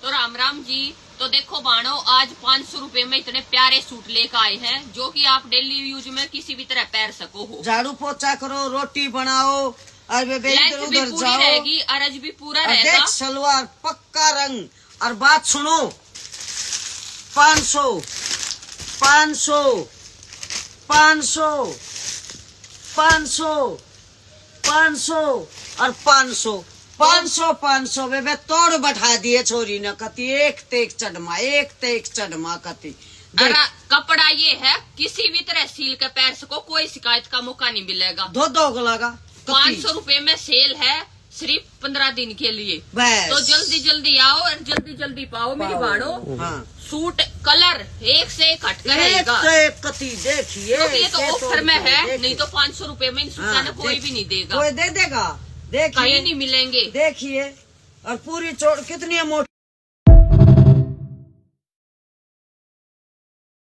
तो राम राम जी। तो देखो बाणो, आज 500 रुपए में इतने प्यारे सूट लेकर आए हैं जो कि आप डेली यूज में किसी भी तरह पहन सको हो। झाड़ू पोछा करो, रोटी बनाओ, और लेंथ भी उधर पूरी जाओ रहेगी, अरज भी पूरा रहेगा। देख सलवार पक्का रंग। और बात सुनो, 500 500 500 500 500 और 500 500 500 वे तोड़ बैठा दिए छोरी न कती। एक तेक चढ़मा कती। कपड़ा ये है किसी भी तरह सील के पैर सको, कोई शिकायत का मौका नहीं मिलेगा। दो गलागा 500 रुपए में सेल है सिर्फ 15 दिन के लिए। तो जल्दी जल्दी आओ और जल्दी जल्दी पाओ मेरी बाणो। हाँ। सूट कलर एक से एक हट कर रहेगा। कती देखिए, ये तो ऑफर में है, नहीं तो 500 रुपए में इन सूटा ने कोई भी नहीं देगा। कोई दे देगा, देखिए कहीं नहीं मिलेंगे। देखिए। और पूरी चोट कितनी मोटी